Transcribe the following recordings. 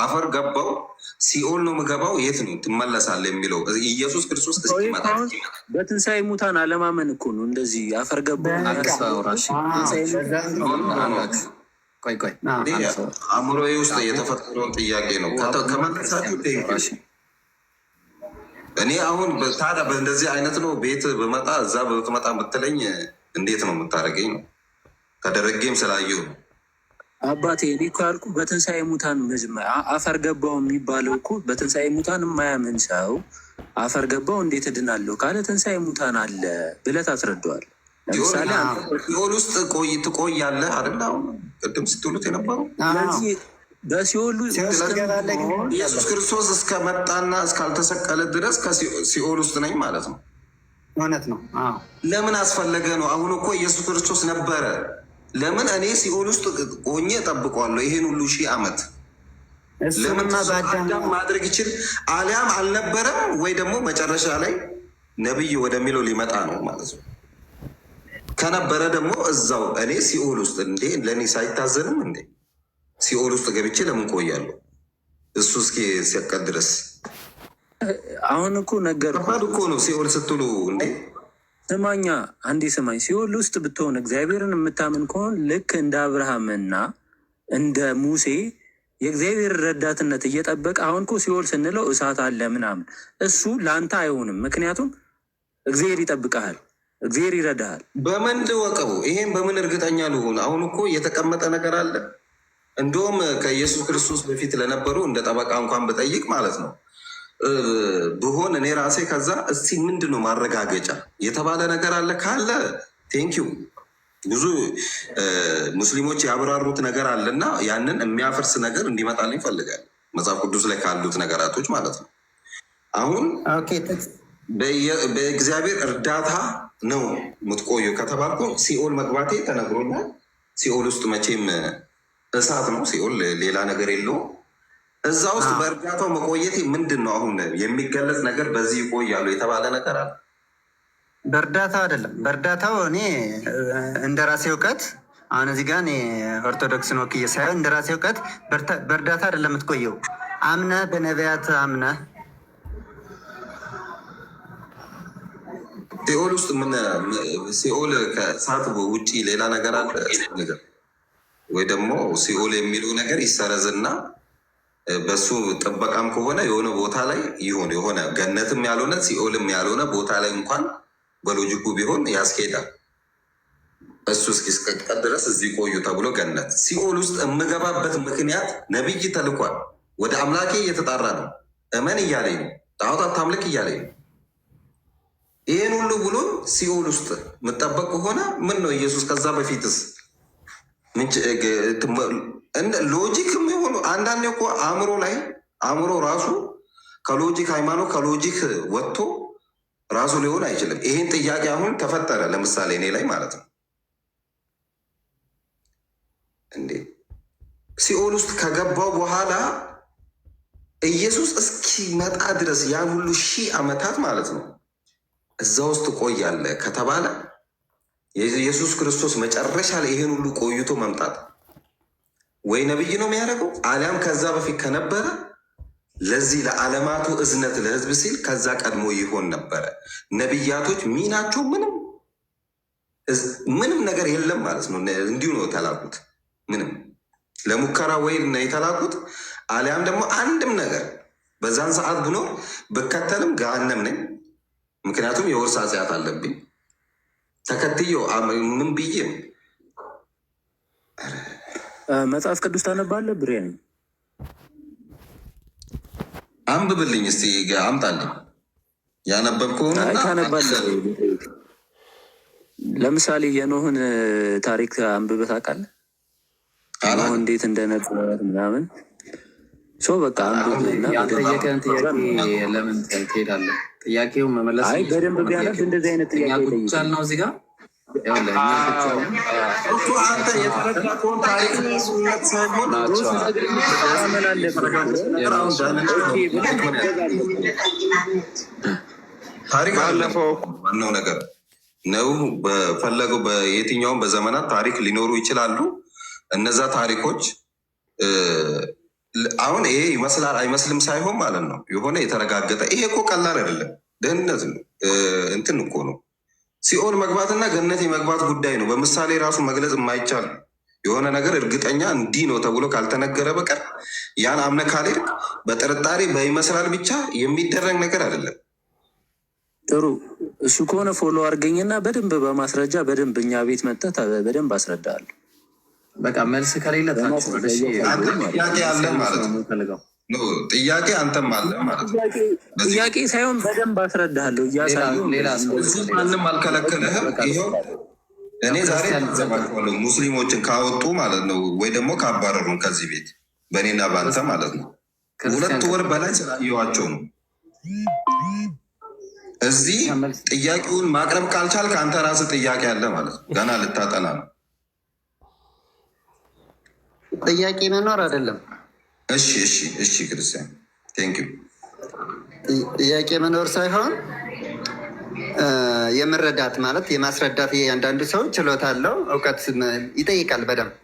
አፈር ገባው ሲኦል ነው ምገባው የት ነው ትመለሳለህ የሚለው ኢየሱስ ክርስቶስ እስኪመጣ በትንሣኤ ሙታን አለማመን እኮ ነው። እንደዚህ አፈር ገባው አእምሮዬ ውስጥ የተፈጠረውን ጥያቄ ነው ከመለሳችሁ። እኔ አሁን ታዲያ በእንደዚህ አይነት ነው ቤት በመጣ እዛ በመጣ ብትለኝ እንዴት ነው የምታደርገኝ? ነው ተደረጌም ስላየሁ ነው አባቴ። እኔ እኮ ያልኩ በትንሣኤ ሙታን መጀመሪያ አፈር ገባው የሚባለው እኮ በትንሣኤ ሙታን የማያምን ሰው አፈር ገባው እንዴት እድናለሁ ካለ ትንሣኤ ሙታን አለ ብለህ ታስረዳዋል። ለምሳሌ ሲኦል ውስጥ ትቆያለህ አይደል? አሁን ቅድም ስትሉት የነበረው በሲኦል ኢየሱስ ክርስቶስ እስከመጣና እስካልተሰቀለ ድረስ ከሲኦል ውስጥ ነኝ ማለት ነው። እውነት ነው። ለምን አስፈለገ ነው? አሁን እኮ ኢየሱስ ክርስቶስ ነበረ። ለምን እኔ ሲኦል ውስጥ ሆኜ እጠብቀዋለሁ ይሄን ሁሉ ሺህ ዓመት? ለምን አዳም ማድረግ ይችል አሊያም አልነበረም ወይ ደግሞ መጨረሻ ላይ ነብይ ወደሚለው ሊመጣ ነው ማለት ነው። ከነበረ ደግሞ እዛው እኔ ሲኦል ውስጥ እንዴ ለእኔ ሳይታዘንም እንዴ ሲኦል ውስጥ ገብቼ ለምን ቆያለሁ? እሱ እስኪ ሲያቀል ድረስ አሁን እኮ ነገር እኮ ነው ሲኦል ስትሉ እንዴ። ስማኛ አንዴ ስማኝ። ሲኦል ውስጥ ብትሆን እግዚአብሔርን የምታምን ከሆን ልክ እንደ አብርሃምና እንደ ሙሴ የእግዚአብሔር ረዳትነት እየጠበቀ አሁን እኮ ሲኦል ስንለው እሳት አለ ምናምን እሱ ለአንተ አይሆንም። ምክንያቱም እግዚአብሔር ይጠብቀሃል፣ እግዚአብሔር ይረዳሃል። በምን ልወቀው? ይሄን በምን እርግጠኛ ልሆን? አሁን እኮ የተቀመጠ ነገር አለ። እንደውም ከኢየሱስ ክርስቶስ በፊት ለነበሩ እንደ ጠበቃ እንኳን ብጠይቅ ማለት ነው ብሆን እኔ ራሴ ከዛ እስቲ ምንድን ነው ማረጋገጫ የተባለ ነገር አለ ካለ ቴንኪዩ። ብዙ ሙስሊሞች ያብራሩት ነገር አለና ያንን የሚያፈርስ ነገር እንዲመጣልኝ ይፈልጋል መጽሐፍ ቅዱስ ላይ ካሉት ነገራቶች ማለት ነው። አሁን በእግዚአብሔር እርዳታ ነው የምትቆዩ ከተባልኩ ሲኦል መግባቴ ተነግሮኛል። ሲኦል ውስጥ መቼም እሳት ነው ሲኦል፣ ሌላ ነገር የለውም። እዛ ውስጥ በእርዳታው መቆየቴ ምንድን ነው አሁን የሚገለጽ ነገር በዚህ ይቆያሉ የተባለ ነገር አለ? በእርዳታ አይደለም። በእርዳታው እኔ እንደ ራሴ እውቀት አሁን እዚህ ጋር እኔ ኦርቶዶክስን ወክዬ ሳይሆን እንደ ራሴ እውቀት በእርዳታ አይደለም የምትቆየው። አምነህ በነቢያት አምነህ ሲኦል ውስጥ ምን ሲኦል ከእሳት ውጭ ሌላ ነገር አለ ነገር ወይ ደግሞ ሲኦል የሚለው ነገር ይሰረዝና በሱ ጥበቃም ከሆነ የሆነ ቦታ ላይ ይሆን የሆነ ገነትም ያልሆነ ሲኦልም ያልሆነ ቦታ ላይ እንኳን በሎጂኩ ቢሆን ያስኬዳል። እሱ እስኪስቀቀል ድረስ እዚህ ቆዩ ተብሎ ገነት ሲኦል ውስጥ የምገባበት ምክንያት ነቢይ ተልኳል። ወደ አምላኬ እየተጣራ ነው፣ እመን እያለኝ ነው፣ ጣዖት አታምልክ እያለኝ ነው። ይህን ሁሉ ብሎ ሲኦል ውስጥ የምጠበቅ ከሆነ ምን ነው ኢየሱስ ከዛ በፊትስ ሎጂክ የሆኑ አንዳንዴ እኮ አእምሮ ራሱ ከሎጂክ ሃይማኖት ከሎጂክ ወጥቶ ራሱ ሊሆን አይችልም። ይህን ጥያቄ አሁን ተፈጠረ ለምሳሌ እኔ ላይ ማለት ነው። እንዴ ሲኦል ውስጥ ከገባው በኋላ ኢየሱስ እስኪመጣ ድረስ ያን ሁሉ ሺህ ዓመታት ማለት ነው እዛ ውስጥ ቆያለ ከተባለ የኢየሱስ ክርስቶስ መጨረሻ ላይ ይሄን ሁሉ ቆይቶ መምጣት ወይ ነብይ ነው የሚያደርገው፣ አሊያም ከዛ በፊት ከነበረ ለዚህ ለዓለማቱ እዝነት ለህዝብ ሲል ከዛ ቀድሞ ይሆን ነበረ። ነብያቶች ሚናቸው ምንም ነገር የለም ማለት ነው። እንዲሁ ነው የተላኩት። ምንም ለሙከራ ወይ የተላኩት አሊያም ደግሞ አንድም ነገር በዛን ሰዓት ብኖር ብከተልም ገሃነም ነኝ። ምክንያቱም የውርስ ኃጢአት አለብኝ። ተከትየው ምን ብዬ መጽሐፍ ቅዱስ ታነባለህ? ብሬን አንብብልኝ እስቲ አምጣልኝ። ያነበብከውን ታነባለህ? ለምሳሌ የኖህን ታሪክ አንብበህ ታውቃለህ? ኖህ እንዴት እንደነበረ ምናምን ሰው በቃ ጠየቀን ጥያቄ ለምን ትሄዳለህ? ጥያቄው መመለስ በደንብ ቢያነብ እንደዚህ አይነት ጥያቄ ይቻል ነው። እዚህ ጋር አንተ የተረዳከውን ታሪክ ታሪክ አለፈው ነው ነገር ነው። በፈለገው በየትኛውም በዘመናት ታሪክ ሊኖሩ ይችላሉ። እነዛ ታሪኮች አሁን ይሄ ይመስላል አይመስልም ሳይሆን ማለት ነው የሆነ የተረጋገጠ ይሄ እኮ ቀላል አይደለም። ደህንነት ነው እንትን እኮ ነው። ሲኦል መግባትና ገነት የመግባት ጉዳይ ነው። በምሳሌ ራሱ መግለጽ የማይቻል የሆነ ነገር እርግጠኛ እንዲህ ነው ተብሎ ካልተነገረ በቀር ያን አምነ ካልሄድክ በጥርጣሬ በይመስላል ብቻ የሚደረግ ነገር አይደለም። ጥሩ እሱ ከሆነ ፎሎ አድርገኝና በደንብ በማስረጃ በደንብ እኛ ቤት መጠት በደንብ አስረዳለሁ። በቃ መልስ ከሌለ ጥያቄ አለ ማለት ነው። ጥያቄ አንተም አለ ማለት ነው። ጥያቄ ሳይሆን በደንብ አስረዳለሁ እያሳዩ ማንም አልከለከለህም። ይኸው እኔ ዛሬ ያዘባቸዋለሁ ሙስሊሞችን ካወጡ ማለት ነው ወይ ደግሞ ካባረሩን ከዚህ ቤት በእኔና በአንተ ማለት ነው 2 ወር በላይ ስላየኋቸው ነው። እዚህ ጥያቄውን ማቅረብ ካልቻልክ አንተ ራስህ ጥያቄ አለ ማለት ነው። ገና ልታጠና ነው። ጥያቄ መኖር አይደለም። እሺ ክርስቲያን ቴንክ ዩ። ጥያቄ መኖር ሳይሆን የመረዳት ማለት የማስረዳት የአንዳንዱ ሰው ችሎታ አለው፣ እውቀት ይጠይቃል። በደንብ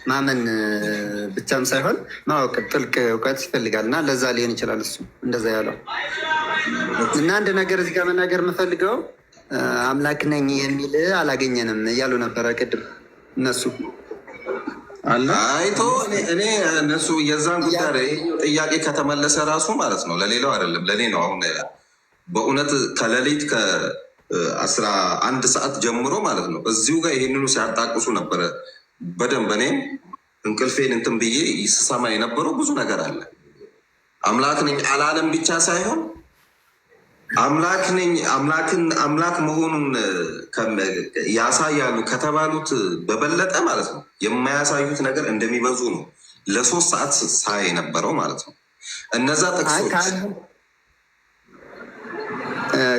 ማመን ብቻም ሳይሆን ማወቅ፣ ጥልቅ እውቀት ይፈልጋል እና ለዛ ሊሆን ይችላል እሱ እንደዛ ያለው እና አንድ ነገር እዚህ ጋር መናገር የምፈልገው አምላክ ነኝ የሚል አላገኘንም እያሉ ነበረ ቅድም እነሱ አይቶ እኔ እነሱ የዛን ጉዳይ ጥያቄ ከተመለሰ ራሱ ማለት ነው ለሌላው አይደለም ለእኔ ነው። አሁን በእውነት ከሌሊት ከ11 ሰዓት ጀምሮ ማለት ነው እዚሁ ጋር ይህንኑ ሲያጣቅሱ ነበረ በደንብ። እኔም እንቅልፌን እንትን ብዬ ስሰማ የነበረው ብዙ ነገር አለ። አምላክ ነኝ አላለም ብቻ ሳይሆን አምላክ ነኝ አምላክ መሆኑን ያሳያሉ ከተባሉት በበለጠ ማለት ነው የማያሳዩት ነገር እንደሚበዙ ነው ለ3 ሰዓት ሳይ የነበረው ማለት ነው። እነዛ ጥቅሶች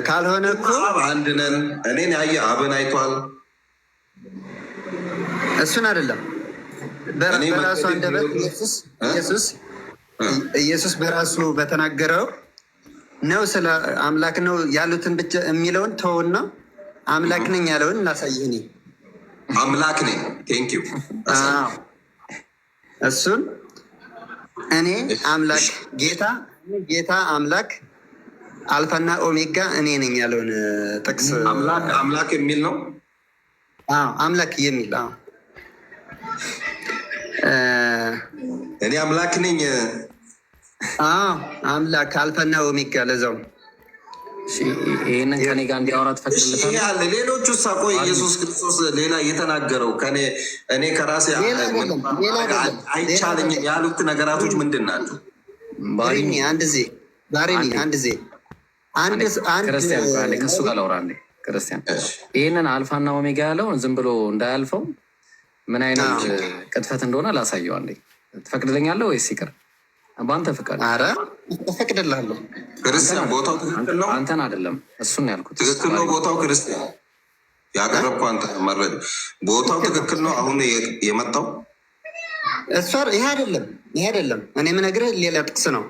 ካልሆነ እኮ አንድ ነን እኔን ያየ አብን አይቷል። እሱን አይደለም በራሱ አንደበት ኢየሱስ በራሱ በተናገረው ነው ስለ አምላክ ነው ያሉትን ብቻ የሚለውን ተውና አምላክ ነኝ ያለውን ላሳይህ። እኔ አምላክ ነኝ ቴንክ ዩ እሱን እኔ አምላክ ጌታ አምላክ አልፋና ኦሜጋ እኔ ነኝ ያለውን ጥቅስ አምላክ የሚል ነው። አምላክ የሚል እኔ አምላክ ነኝ አምላክ አልፋና ኦሜጋ ለዛው ይህንን ከኔ ጋር እንዲያወራ ትፈቅድለታለህ? ሌሎቹ ሳቆ ኢየሱስ ክርስቶስ ሌላ እየተናገረው እኔ ከራሴ አይቻለኝም ያሉት ነገራቶች ምንድን ናቸው? ክርስቲያን ከሱ ጋር ላውራ አንዴ። ክርስቲያን ይህንን አልፋና ኦሜጋ ያለውን ዝም ብሎ እንዳያልፈው ምን አይነት ቅጥፈት እንደሆነ ላሳየው አንዴ። ትፈቅድልኛለህ ወይስ ይቅር? በአንተ ፍቃድ። ኧረ እፈቅድልሃለሁ። ክርስቲያን ቦታው ትክክል ነው። አንተን አይደለም እሱን ያልኩት። ትክክል ነው ቦታው። ክርስቲያን ያቀረብኩ አንተ መረድ ቦታው ትክክል ነው። አሁን የመጣው ይሄ አይደለም። እኔ የምነግርህ ሌላ ጥቅስ ነው።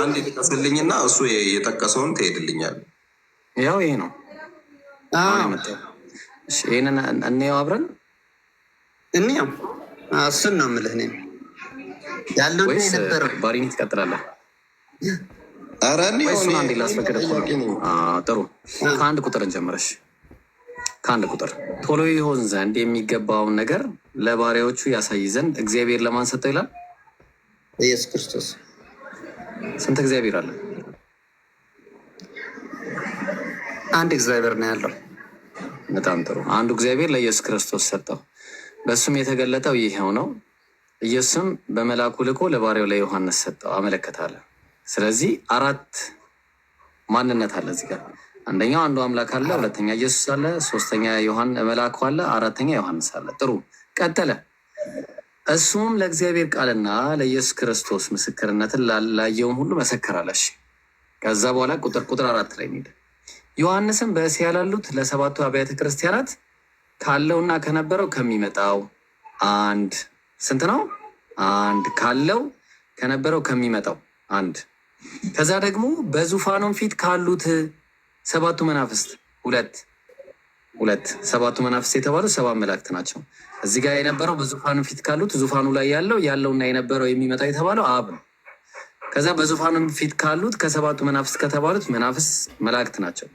አንድ የጠቀስልኝና እሱ የጠቀሰውን ትሄድልኛል። ያው ይሄ ነው ይህንን እንየው አብረን እንየው። እሱን ነው የምልህ እኔ ያለው የነበረው ባሪኒ ትቀጥላለህ። እሱን አንዴ ላስፈቅድ። ጥሩ ከአንድ ቁጥር እንጀምረሽ። ከአንድ ቁጥር ቶሎ ይሆን ዘንድ የሚገባውን ነገር ለባሪያዎቹ ያሳይ ዘንድ እግዚአብሔር ለማን ሰጠው ይላል? ኢየሱስ ክርስቶስ። ስንት እግዚአብሔር አለ? አንድ እግዚአብሔር ነው ያለው። በጣም ጥሩ። አንዱ እግዚአብሔር ለኢየሱስ ክርስቶስ ሰጠው። በእሱም የተገለጠው ይሄው ነው። ኢየሱስም በመልአኩ ልኮ ለባሪያው ለዮሐንስ ሰጠው አመለከታለ። ስለዚህ 4 ማንነት አለ እዚህ ጋር። አንደኛው አንዱ አምላክ አለ፣ ሁለተኛ ኢየሱስ አለ፣ ሶስተኛ መልአኩ አለ፣ አራተኛ ዮሐንስ አለ። ጥሩ ቀጠለ። እሱም ለእግዚአብሔር ቃልና ለኢየሱስ ክርስቶስ ምስክርነትን ላየውም ሁሉ መሰከራለሽ። ከዛ በኋላ ቁጥር 4 ላይ ሄደ። ዮሐንስም በእስያ ላሉት ለ7ቱ አብያተ ክርስቲያናት ካለውና ከነበረው ከሚመጣው ስንት ነው? 1 ካለው ከነበረው ከሚመጣው 1 ከዛ ደግሞ በዙፋኑም ፊት ካሉት 7ቱ መናፍስት 2 ሁለት። ሰባቱ መናፍስት የተባሉ ሰባት መላእክት ናቸው። እዚህ ጋር የነበረው በዙፋኑ ፊት ካሉት ዙፋኑ ላይ ያለውና የነበረው የሚመጣው የተባለው አብ ነው። ከዛ በዙፋኑ ፊት ካሉት ከሰባቱ መናፍስት ከተባሉት መናፍስት መላእክት ናቸው።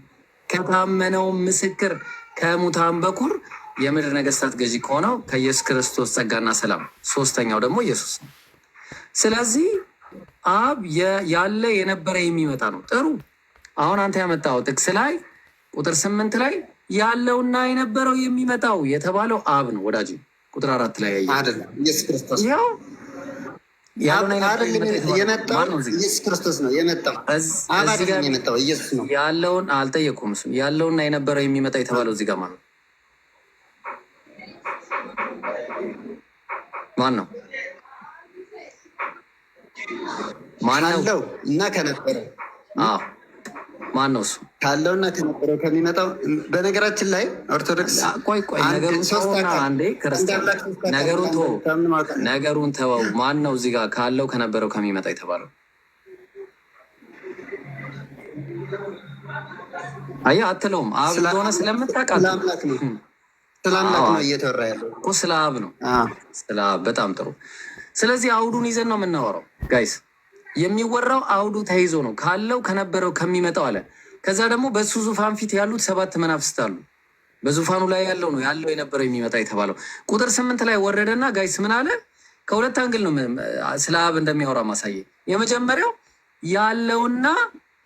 ከታመነው ምስክር ከሙታን በኩር የምድር ነገስታት ገዢ ከሆነው ከኢየሱስ ክርስቶስ ጸጋና ሰላም ሶስተኛው ደግሞ ኢየሱስ ነው። ስለዚህ አብ ያለ የነበረ የሚመጣ ነው። ጥሩ። አሁን አንተ ያመጣው ጥቅስ ላይ ቁጥር 8 ላይ ያለውና የነበረው የሚመጣው የተባለው አብ ነው ወዳጅ። ቁጥር 4 ላይ አይደለም ኢየሱስ ክርስቶስ ያው የመጣው ኢየሱስ ክርስቶስ ነው የመጣው። የመጣው ኢየሱስ ነው። ያለውን አልጠየቁም። እሱን ያለውና የነበረው የሚመጣ የተባለው እዚህ ጋር ማን ነው? ካለው እና ከነበረው ማን ነው? እሱ ካለውና ከነበረው ከሚመጣው። በነገራችን ላይ ኦርቶዶክስ ቆይ ነገሩን ተወው። ማን ነው እዚህ ጋር ካለው ከነበረው ከሚመጣ የተባለው? አየህ አትለውም። አብ እንደሆነ ስለምታውቃለህ ስለ አምላክ ነው እየተወራ ያለው እኮ ስለ አብ ነው። ስለ አብ። በጣም ጥሩ። ስለዚህ አውዱን ይዘን ነው የምናወራው ጋይስ። የሚወራው አውዱ ተይዞ ነው። ካለው ከነበረው ከሚመጣው አለ። ከዛ ደግሞ በሱ ዙፋን ፊት ያሉት ሰባት መናፍስት አሉ። በዙፋኑ ላይ ያለው ነው ያለው የነበረው የሚመጣ የተባለው። ቁጥር 8 ላይ ወረደና ጋይስ ምን አለ? ከሁለት አንግል ነው ስለ አብ እንደሚያወራ ማሳየ። የመጀመሪያው ያለውና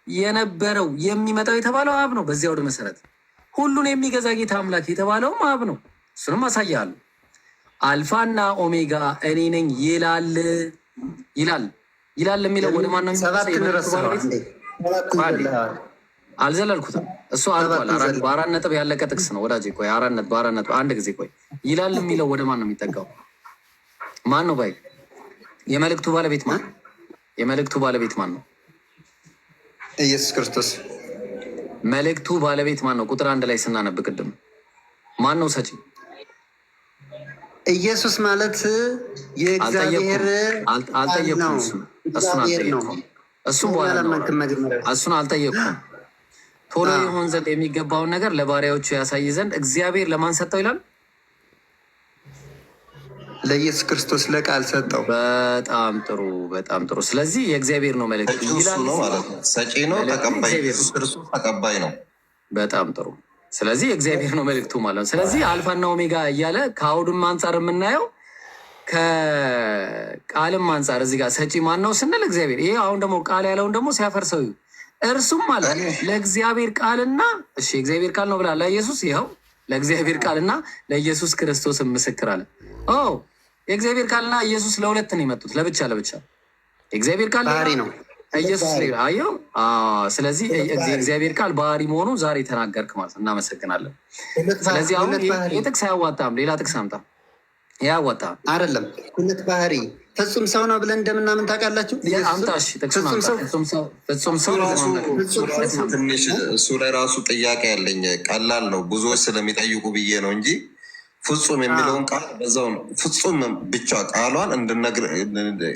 የነበረው የሚመጣው የተባለው አብ ነው። በዚያ አውድ መሰረት ሁሉን የሚገዛ ጌታ አምላክ የተባለውም አብ ነው። እሱንም አሳያለሁ። አልፋና ኦሜጋ እኔ ነኝ ይላል የሚለው ወደ ማን ነው? አልዘለልኩትም። እሱ አልቋል። በአራት ነጥብ ያለቀ ጥቅስ ነው ወዳጅ። ቆይ በአራት ነጥብ አንድ ጊዜ ቆይ። ይላል የሚለው ወደ ማን ነው የሚጠጋው? ማን ነው ባይ? የመልእክቱ ባለቤት ማን? የመልእክቱ ባለቤት ማን ነው? ኢየሱስ ክርስቶስ። መልእክቱ ባለቤት ማን ነው? ቁጥር 1 ላይ ስናነብ ቅድም ማን ነው ሰጪ? ኢየሱስ ማለት የእግዚአብሔር አልጠየኩም። እሱን አልጠየኩም። ቶሎ የሆን ዘንድ የሚገባውን ነገር ለባሪያዎቹ ያሳይ ዘንድ እግዚአብሔር ለማን ሰጠው ይላል? ለኢየሱስ ክርስቶስ ለቃል ሰጠው። በጣም ጥሩ፣ በጣም ጥሩ። ስለዚህ የእግዚአብሔር ነው መልእክቱ ይላል ማለት ነው። ሰጪ ነው፣ ተቀባይ። ኢየሱስ ክርስቶስ ተቀባይ ነው። በጣም ጥሩ። ስለዚህ የእግዚአብሔር ነው መልእክቱ ማለት ነው። ስለዚህ አልፋና ኦሜጋ እያለ ከአውድም አንጻር የምናየው ከቃልም አንጻር እዚህ ጋር ሰጪ ማን ነው ስንል እግዚአብሔር። ይሄ አሁን ደግሞ ቃል ያለውን ደግሞ ሲያፈርሰው እርሱም ማለት ለእግዚአብሔር ቃልና እሺ እግዚአብሔር ቃል ነው ብላ ለኢየሱስ ይኸው ለእግዚአብሔር ቃልና ለኢየሱስ ክርስቶስ ምስክር አለ። የእግዚአብሔር ቃልና ኢየሱስ ለሁለት ነው የመጡት፣ ለብቻ የእግዚአብሔር ቃል ባህሪ ነው ኢየሱስ አየው። ስለዚህ የእግዚአብሔር ቃል ባህሪ መሆኑ ዛሬ ተናገርክ ማለት ነው። እናመሰግናለን። ስለዚህ አሁን የጥቅስ አያዋጣም፣ ሌላ ጥቅስ አምጣ። ያዋጣ አይደለም ሁለት ባህሪ ፍጹም ሰው ነው ብለን እንደምናምን ታውቃላችሁ። ትንሽ እሱ ላይ ራሱ ጥያቄ ያለኝ ቀላል ነው ብዙዎች ስለሚጠይቁ ብዬ ነው እንጂ ፍጹም የሚለውን ቃል በዛው ፍጹም ብቻ ቃሏን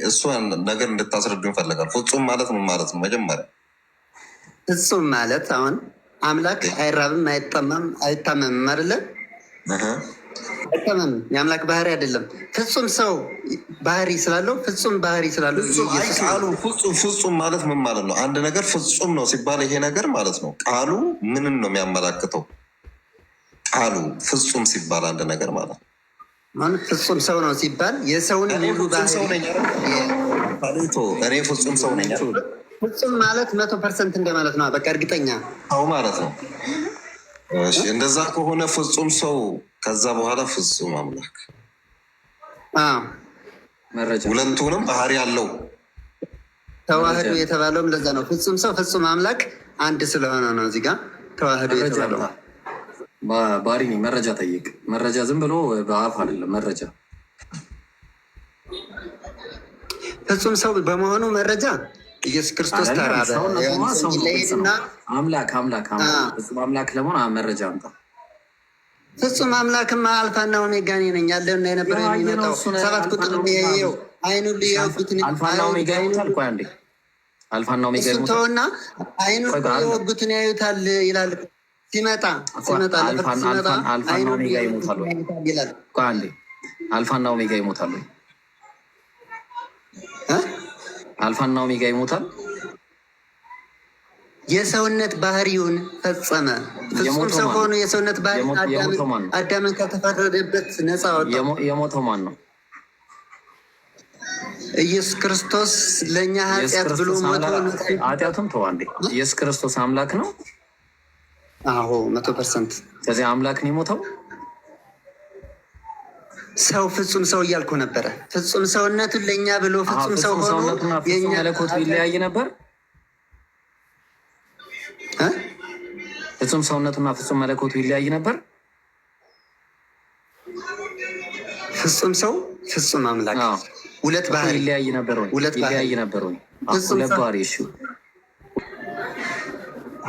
እሷን ነገር እንድታስረዱ ይፈልጋል። ፍጹም ማለት ምን ማለት ነው? መጀመሪያ ፍጹም ማለት አሁን አምላክ አይራብም፣ አይጠማም፣ አይታመምም አይደለ? አይታመምም። የአምላክ ባህሪ አይደለም። ፍጹም ሰው ባህሪ ስላለው ፍጹም ባህሪ ስላለው ቃሉ ፍጹም ማለት ምን ማለት ነው? አንድ ነገር ፍጹም ነው ሲባል ይሄ ነገር ማለት ነው ቃሉ ምንን ነው የሚያመላክተው? ቃሉ ፍጹም ሲባል አንድ ነገር ማለት ማለት ፍጹም ሰው ነው ሲባል የሰውን ሙሉ ባህሪ እኔ ፍጹም ሰው ነኝ። ፍጹም ማለት 100% እንደማለት ነው። በቃ እርግጠኛ ሰው ማለት ነው። እሺ እንደዛ ከሆነ ፍጹም ሰው ከዛ በኋላ ፍጹም አምላክ ሁለቱንም ባህሪ አለው። ተዋህዶ የተባለውም ለዛ ነው። ፍጹም ሰው ፍጹም አምላክ አንድ ስለሆነ ነው። እዚህ ጋር ተዋህዶ የተባለው ባሪ መረጃ ጠይቅ። መረጃ ዝም ብሎ በአፍ አይደለም። መረጃ ፍጹም ሰው በመሆኑ መረጃ ኢየሱስ ክርስቶስ ተራበ እና አምላክ ፍጹም አምላክ ለመሆን መረጃ አምጣ። ፍጹም አምላክማ አልፋና ኦሜጋ ነኝ ያለውና የነበረ የሚመጣው 7 ቁጥር ይኸው አይኑ ሊያውቁትን አልፋና ኦሜጋ ይላል። አልፋና ኦሜጋ ተውና አይኑ ሊያውቁትን ያዩታል ይላል። ሲመጣ አልፋና ኦሜጋ ይሞታሉ ይላል። አንዴ አልፋና ኦሜጋ ይሞታሉ። አልፋና ኦሜጋ ይሞታል። የሰውነት ባህሪውን ፈጸመ። ፍጹም ሰው ሆኖ የሰውነት ባህሪ አዳምን ከተፈረደበት ነፃ ወጣ። የሞተው ማን ነው? ኢየሱስ ክርስቶስ ለእኛ ኃጢአት ብሎ ሞቶ። ኃጢአቱም ተው አንዴ። ኢየሱስ ክርስቶስ አምላክ ነው። አዎ 100%። ስለዚህ አምላክ ነው የሞተው። ሰው ፍጹም ሰው እያልኩ ነበረ። ፍጹም ሰውነቱን ለእኛ ብሎ ፍጹም ሰው ሆኖ ሰውነቱና ፍጹም መለኮቱ ይለያይ ነበር። ፍጹም ሰውነቱና ፍጹም መለኮቱ ይለያይ ነበር። ፍጹም ሰው ፍጹም አምላክ ሁለት ባህሪ ይለያይ ነበር ወይ? ይለያይ ነበር ወይ? ሁለት ባህሪ። እሺ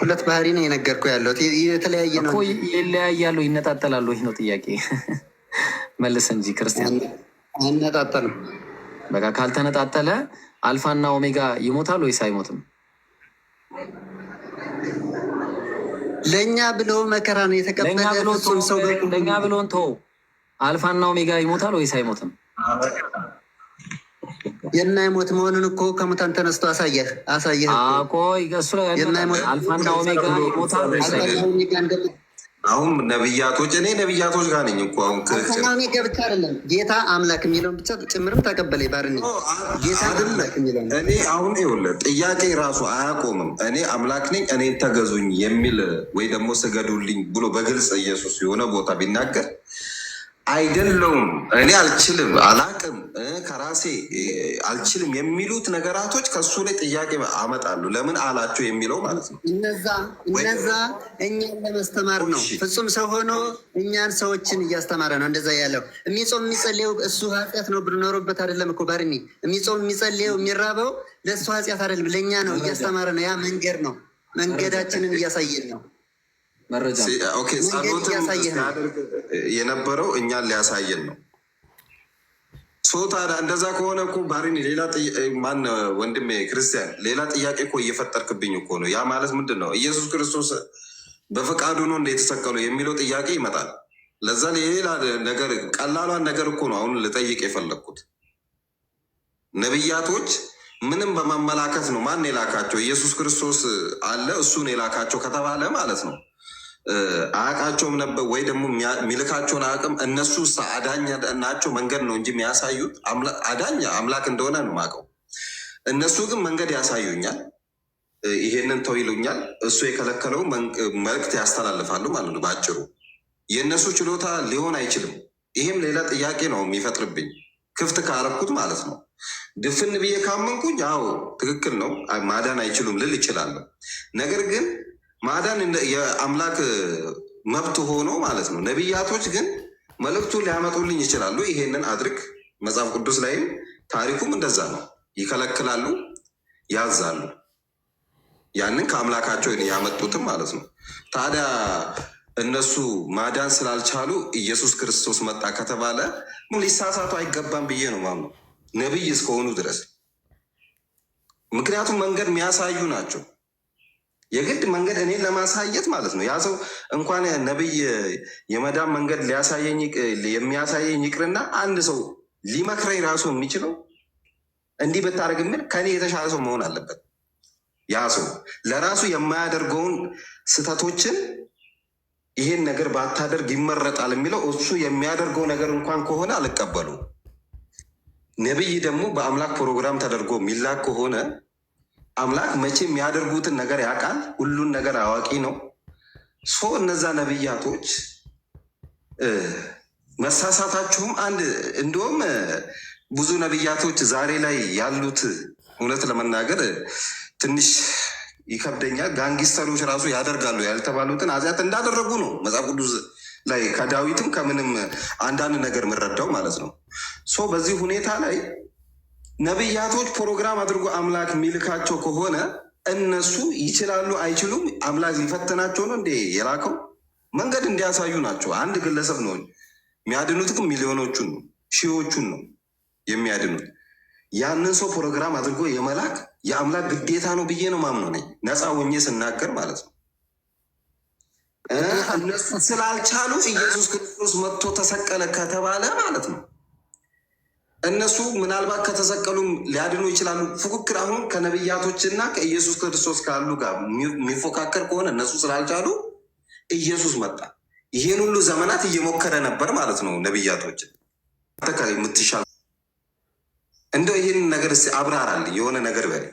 ሁለት ባህሪ ነው የነገርኩ ያለሁት። የተለያየ ነው እኮ። ይለያያሉ፣ ይነጣጠላሉ። ይህ ነው ጥያቄ። መልስ እንጂ ክርስቲያን። አይነጣጠልም። በቃ ካልተነጣጠለ አልፋና ኦሜጋ ይሞታል ወይስ አይሞትም? ለእኛ ብሎ መከራ ነው የተቀበለ ፍጹም ሰው። ለእኛ ብሎን ተው። አልፋና ኦሜጋ ይሞታል ወይስ አይሞትም? የማይሞት መሆኑን እኮ ከሙታን ተነስቶ አሳየህ። ቆይ እሱ ላይ አልፋና ኦሜጋ ይሞታል ወይስ አይሞትም? አሁን ነብያቶች፣ እኔ ነብያቶች ጋር ነኝ እኮ አሁን አልፋና ኦሜጋ ብቻ አይደለም ጌታ አምላክ የሚለውን ብቻ ጭምርም ተቀበለ። ባርኒ ጌታ አምላክ የሚለውን እኔ አሁን ይኸውልህ ጥያቄ ራሱ አያቆምም። እኔ አምላክ ነኝ እኔን ተገዙኝ የሚል ወይ ደግሞ ስገዱልኝ ብሎ በግልጽ ኢየሱስ የሆነ ቦታ ቢናገር አይደለውም እኔ አልችልም አላቅም ከራሴ አልችልም የሚሉት ነገራቶች ከሱ ላይ ጥያቄ አመጣሉ። ለምን አላቸው የሚለው ማለት ነው። እነዛ እኛን ለማስተማር ነው። ፍጹም ሰው ሆኖ እኛን ሰዎችን እያስተማረ ነው። እንደዛ ያለው የሚጾም የሚጸልየው እሱ ኃጢአት ነው ብንኖርበት አይደለም እኮ ባርኒ። የሚጾም የሚጸልየው የሚራበው ለእሱ ኃጢአት አይደለም ለእኛ ነው። እያስተማረ ነው። ያ መንገድ ነው። መንገዳችንን እያሳየን ነው። ጸሎትን የነበረው እኛን ሊያሳየን ነው። ታዲያ እንደዛ ከሆነ እኮ ባሪኒ ሌላ ማን ወንድሜ ክርስቲያን ሌላ ጥያቄ እኮ እየፈጠርክብኝ እኮ ነው። ያ ማለት ምንድን ነው? ኢየሱስ ክርስቶስ በፈቃዱ ነው እንደ የተሰቀለው የሚለው ጥያቄ ይመጣል። ለዛ ሌላ ነገር ቀላሏን ነገር እኮ ነው አሁን ልጠይቅ የፈለግኩት። ነቢያቶች ምንም በማመላከት ነው ማን የላካቸው? ኢየሱስ ክርስቶስ አለ እሱን የላካቸው ከተባለ ማለት ነው አያውቃቸውም ነበር ወይ ደግሞ የሚልካቸውን አቅም እነሱ አዳኝ ናቸው መንገድ ነው እንጂ የሚያሳዩት አዳኝ አምላክ እንደሆነ ነው የማውቀው። እነሱ ግን መንገድ ያሳዩኛል፣ ይሄንን ተው ይሉኛል፣ እሱ የከለከለው መልእክት ያስተላልፋሉ ማለት ነው። በአጭሩ የእነሱ ችሎታ ሊሆን አይችልም። ይሄም ሌላ ጥያቄ ነው የሚፈጥርብኝ ክፍት ካረኩት ማለት ነው። ድፍን ብዬ ካመንኩኝ አዎ ትክክል ነው ማዳን አይችሉም ልል ይችላለሁ። ነገር ግን ማዳን የአምላክ መብት ሆኖ ማለት ነው። ነቢያቶች ግን መልእክቱን ሊያመጡልኝ ይችላሉ። ይሄንን አድርግ መጽሐፍ ቅዱስ ላይም ታሪኩም እንደዛ ነው። ይከለክላሉ፣ ያዛሉ። ያንን ከአምላካቸው ያመጡትም ማለት ነው። ታዲያ እነሱ ማዳን ስላልቻሉ ኢየሱስ ክርስቶስ መጣ ከተባለ ሊሳሳቱ አይገባም ብዬ ነው ማምነው ነቢይ እስከሆኑ ድረስ። ምክንያቱም መንገድ የሚያሳዩ ናቸው። የግድ መንገድ እኔን ለማሳየት ማለት ነው። ያ ሰው እንኳን ነቢይ የመዳን መንገድ የሚያሳየኝ ይቅርና አንድ ሰው ሊመክረኝ ራሱ የሚችለው እንዲህ ብታደርግ የሚል ከኔ የተሻለ ሰው መሆን አለበት። ያ ሰው ለራሱ የማያደርገውን ስህተቶችን ይሄን ነገር ባታደርግ ይመረጣል የሚለው እሱ የሚያደርገው ነገር እንኳን ከሆነ አልቀበሉ። ነቢይ ደግሞ በአምላክ ፕሮግራም ተደርጎ የሚላክ ከሆነ አምላክ መቼ የሚያደርጉትን ነገር ያውቃል። ሁሉን ነገር አዋቂ ነው። እነዛ ነቢያቶች መሳሳታቸውም አንድ እንዲሁም ብዙ ነቢያቶች ዛሬ ላይ ያሉት እውነት ለመናገር ትንሽ ይከብደኛል። ጋንጊስተሮች ራሱ ያደርጋሉ ያልተባሉትን ኃጢአት እንዳደረጉ ነው መጽሐፍ ቅዱስ ላይ ከዳዊትም ከምንም አንዳንድ ነገር የምረዳው ማለት ነው። በዚህ ሁኔታ ላይ ነቢያቶች ፕሮግራም አድርጎ አምላክ የሚልካቸው ከሆነ እነሱ ይችላሉ አይችሉም፣ አምላክ ሊፈትናቸው ነው እንዴ የላከው? መንገድ እንዲያሳዩ ናቸው። አንድ ግለሰብ ነው የሚያድኑት፣ ግን ሚሊዮኖቹን ነው ሺዎቹን ነው የሚያድኑት። ያንን ሰው ፕሮግራም አድርጎ የመላክ የአምላክ ግዴታ ነው ብዬ ነው ማምነው ነኝ፣ ነፃ ሆኜ ስናገር ማለት ነው። እነሱ ስላልቻሉ ኢየሱስ ክርስቶስ መጥቶ ተሰቀለ ከተባለ ማለት ነው። እነሱ ምናልባት ከተሰቀሉም ሊያድኑ ይችላሉ። ፉክክር አሁን ከነቢያቶችና ከኢየሱስ ክርስቶስ ካሉ ጋር የሚፎካከር ከሆነ እነሱ ስላልቻሉ ኢየሱስ መጣ። ይህን ሁሉ ዘመናት እየሞከረ ነበር ማለት ነው። ነቢያቶችን የምትሻል እንደው ይህን ነገር አብራራል የሆነ ነገር በል